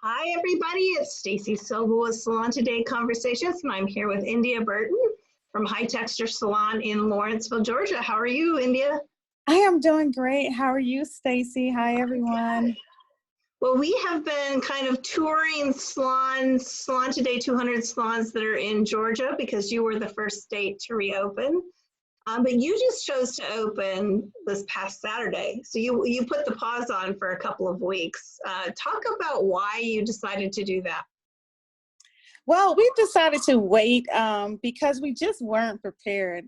Hi, everybody. It's Stacy Sobel with Salon Today Conversations, and I'm here with India Bertin from Hi Texture Salon in Lawrenceville, Georgia. How are you, India? I am doing great. How are you, Stacy? Hi, everyone. Well, we have been kind of touring salons, Salon Today 200 salons that are in Georgia because you were the first state to reopen. But you just chose to open this past Saturday. So you put the pause on for a couple of weeks. Talk about why you decided to do that. Well, we decided to wait because we just weren't prepared.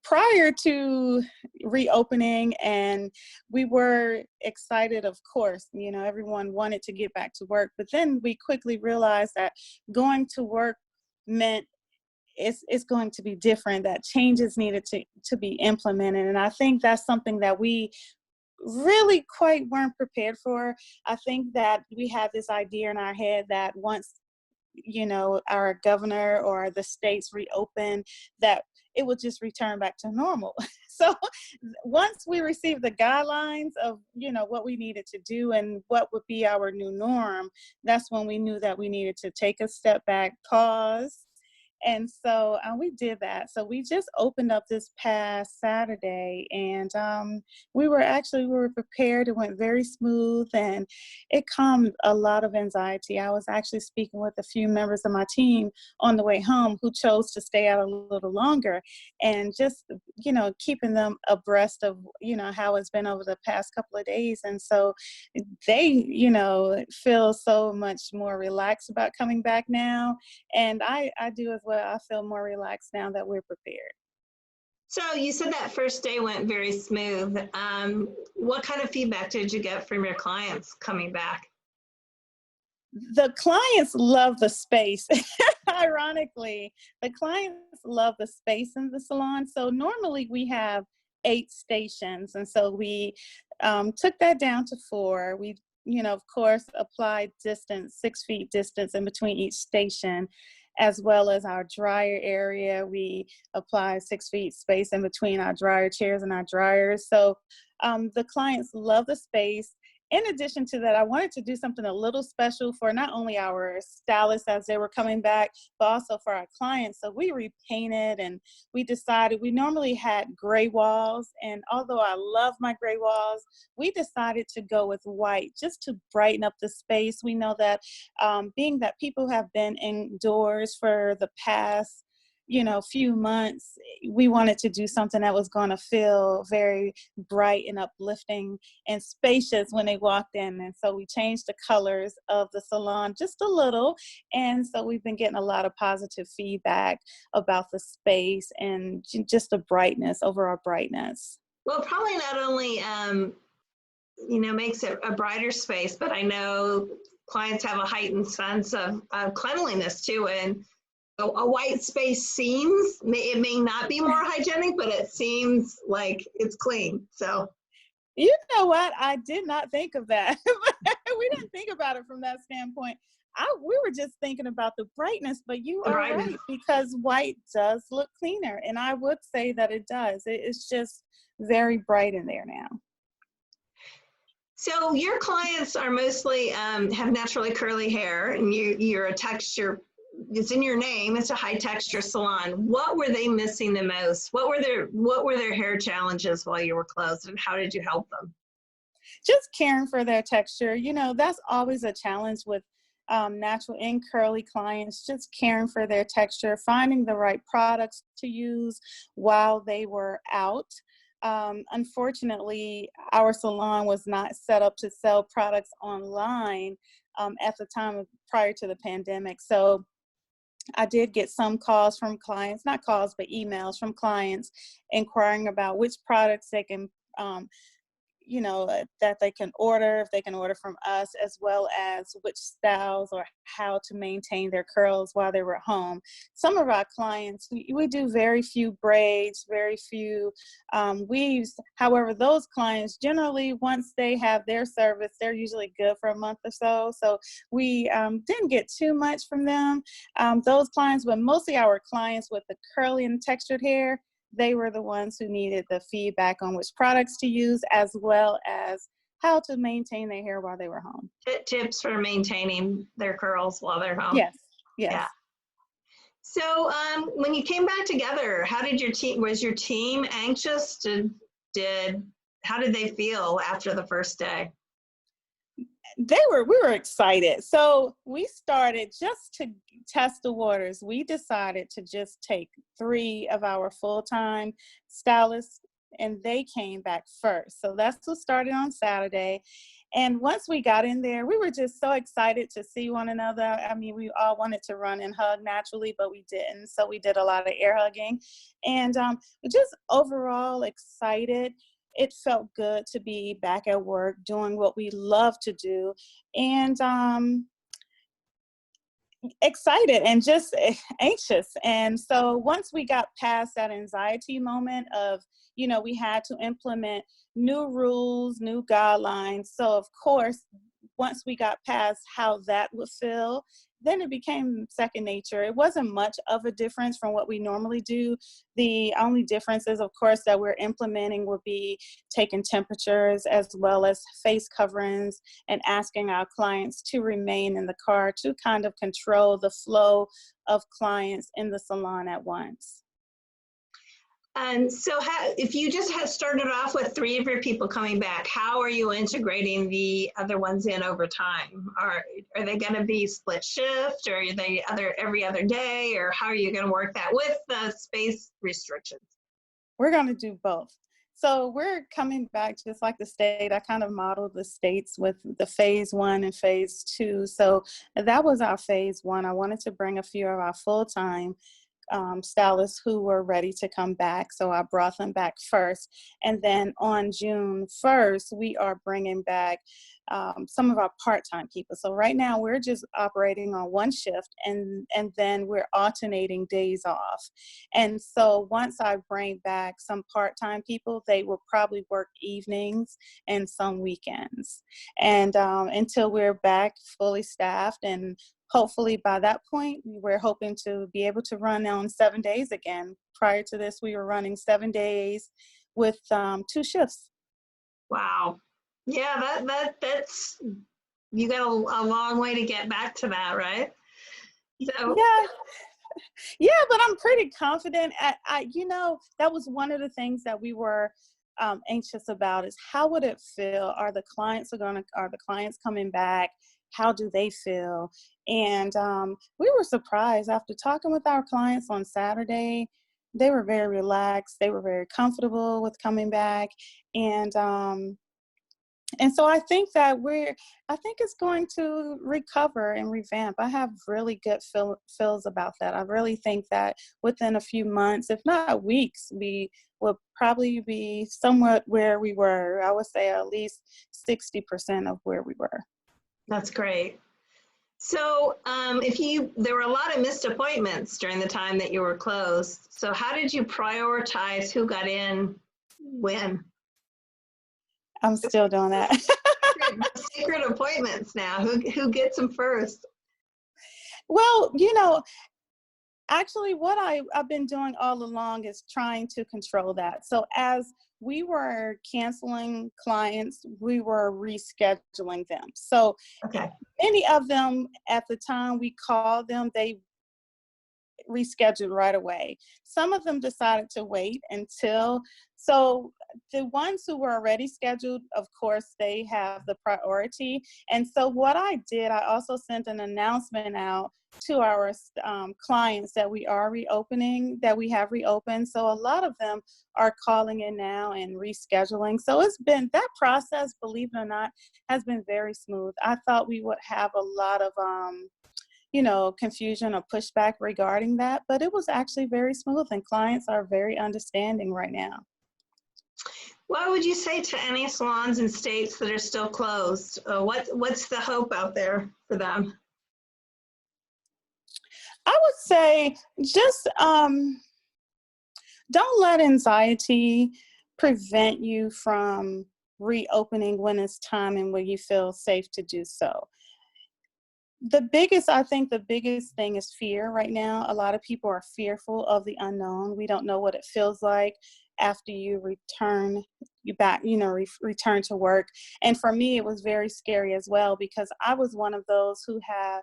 Prior to reopening, and we were excited, of course, everyone wanted to get back to work, but then we quickly realized that going to work meant it's going to be different, that changes needed to be implemented. And I think that's something that we really quite weren't prepared for. I think that we had this idea in our head that once our governor or the states reopen, that it would just return back to normal. So once we received the guidelines of, what we needed to do and what would be our new norm, that's when we knew that we needed to take a step back, pause. And so we did that. So we just opened up this past Saturday, and we were prepared. It went very smooth, and it calmed a lot of anxiety. I was actually speaking with a few members of my team on the way home who chose to stay out a little longer, and just, keeping them abreast of, how it's been over the past couple of days. And so they, feel so much more relaxed about coming back now. And I do as well. I feel more relaxed now that we're prepared. So you said that first day went very smooth. What kind of feedback did you get from your clients coming back? The clients love the space. Ironically, the clients love the space in the salon. So normally we have 8 stations. And so we took that down to 4. We, of course, applied distance, 6 feet distance in between each station, as well as our dryer area. We apply 6 feet space in between our dryer chairs and our dryers. So the clients love the space. In addition to that, I wanted to do something a little special for not only our stylists as they were coming back, but also for our clients. So we repainted, and we decided, we normally had gray walls, and although I love my gray walls, we decided to go with white just to brighten up the space. We know that being that people have been indoors for the past few months, we wanted to do something that was going to feel very bright and uplifting and spacious when they walked in. And so we changed the colors of the salon just a little. And so we've been getting a lot of positive feedback about the space and just the brightness, overall brightness. Well, probably not only, makes it a brighter space, but I know clients have a heightened sense of cleanliness too. And a white space it may not be more hygienic, but it seems like it's clean. So, you know what? I did not think of that. We didn't think about it from that standpoint. We were just thinking about the brightness, but you are right, because white does look cleaner. And I would say that it does. It's just very bright in there now. So your clients are mostly have naturally curly hair, and you're a texture. It's in your name. It's a high texture salon. What were they missing the most? What were their hair challenges while you were closed, and how did you help them? Just caring for their texture. That's always a challenge with natural and curly clients, just caring for their texture, finding the right products to use while they were out. Unfortunately, our salon was not set up to sell products online at the time prior to the pandemic. So I did get some calls from clients, not calls, but emails from clients inquiring about which products they can, that they can order, if they can order from us, as well as which styles or how to maintain their curls while they were at home. Some of our clients, we do very few braids, very few weaves. However, those clients generally, once they have their service, they're usually good for a month or so. So we didn't get too much from them, those clients, but mostly our clients with the curly and textured hair, they were the ones who needed the feedback on which products to use, as well as how to maintain their hair while they were home. Tips for maintaining their curls while they're home. Yes, yes. Yeah. So when you came back together, how did was your team anxious? How did they feel after the first day? We were excited. So we started, just to test the waters, we decided to just take 3 of our full-time stylists, and they came back first. So that's what started on Saturday. And once we got in there, we were just so excited to see one another. I mean, we all wanted to run and hug naturally, but we didn't. So we did a lot of air hugging, and just overall excited. It felt good to be back at work doing what we love to do, and excited and just anxious. And so once we got past that anxiety moment of, we had to implement new rules, new guidelines. So of course, once we got past how that would feel, then it became second nature. It wasn't much of a difference from what we normally do. The only difference is, of course, that we're implementing would be taking temperatures as well as face coverings and asking our clients to remain in the car to kind of control the flow of clients in the salon at once. And so if you just had started off with 3 of your people coming back, how are you integrating the other ones in over time? Are they going to be split shift, or are they every other day, or how are you going to work that with the space restrictions? We're going to do both. So we're coming back just like the state. I kind of modeled the states with the phase 1 and phase 2. So that was our phase 1. I wanted to bring a few of our full-time stylists who were ready to come back. So I brought them back first. And then on June 1st, we are bringing back some of our part-time people. So right now we're just operating on 1 shift, and then we're alternating days off. And so once I bring back some part-time people, they will probably work evenings and some weekends. And until we're back fully staffed, and hopefully by that point, we're hoping to be able to run on 7 days again. Prior to this, we were running 7 days with 2 shifts. Wow. Yeah, that's, you got a long way to get back to that, right? So Yeah, but I'm pretty confident. That was one of the things that we were anxious about, is how would it feel? Are the clients coming back? How do they feel? And we were surprised after talking with our clients on Saturday. They were very relaxed. They were very comfortable with coming back. And so I think it's going to recover and revamp. I have really good feels about that. I really think that within a few months, if not weeks, we will probably be somewhat where we were. I would say at least 60% of where we were. that's great. So there were a lot of missed appointments during the time that you were closed. So how did you prioritize who got in when? I'm still doing that. Secret appointments now. Who gets them first? Well, actually what I've been doing all along is trying to control that. So as we were canceling clients, we were rescheduling them. So Okay. Many of them at the time we called them, they rescheduled right away. Some of them decided to wait so the ones who were already scheduled, of course, they have the priority. And so what I did, I also sent an announcement out to our clients that we are reopening, that we have reopened. So a lot of them are calling in now and rescheduling. So it's been, that process, believe it or not, has been very smooth. I thought we would have a lot of confusion or pushback regarding that, but it was actually very smooth, and clients are very understanding right now. What would you say to any salons in states that are still closed? What's the hope out there for them? I would say just don't let anxiety prevent you from reopening when it's time and when you feel safe to do so. I think the biggest thing is fear right now. A lot of people are fearful of the unknown. We don't know what it feels like. after you return to work. And for me, it was very scary as well, because I was one of those who have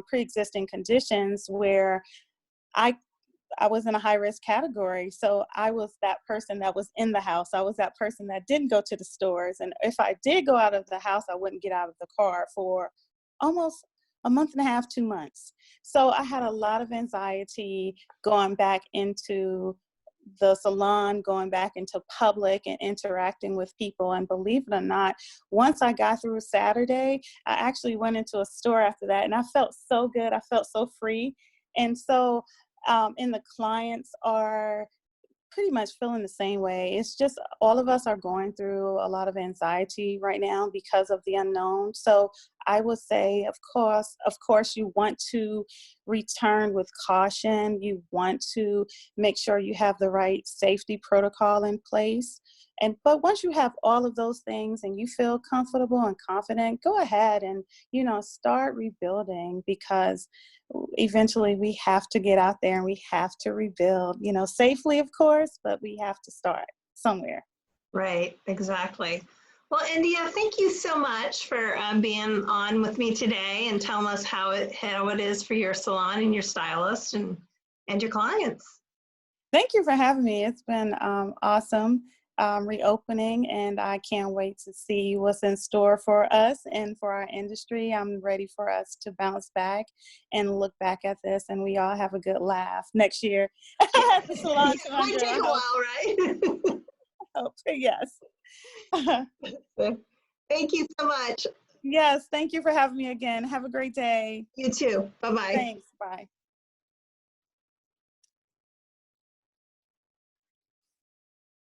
pre-existing conditions where I was in a high risk category. So I was that person that was in the house. I was that person that didn't go to the stores. And if I did go out of the house, I wouldn't get out of the car for almost a month and a half, 2 months. So I had a lot of anxiety going back into the salon, going back into public and interacting with people. And believe it or not, once I got through Saturday, I actually went into a store after that, and I felt so good. I felt so free. And so, and the clients are pretty much feeling the same way. It's just all of us are going through a lot of anxiety right now because of the unknown. So I would say, of course, you want to return with caution. You want to make sure you have the right safety protocol in place. But once you have all of those things and you feel comfortable and confident, go ahead and, start rebuilding, because eventually we have to get out there and we have to rebuild, safely, of course, but we have to start somewhere. Right, exactly. Well, India, thank you so much for being on with me today and telling us how it is for your salon and your stylist and your clients. Thank you for having me. It's been awesome reopening, and I can't wait to see what's in store for us and for our industry. I'm ready for us to bounce back and look back at this, and we all have a good laugh next year at the Salon 200. It might take a while, right? Hope. Yes. Thank you so much. Yes, thank you for having me again. Have a great day. You too. Bye-bye. Thanks. Bye.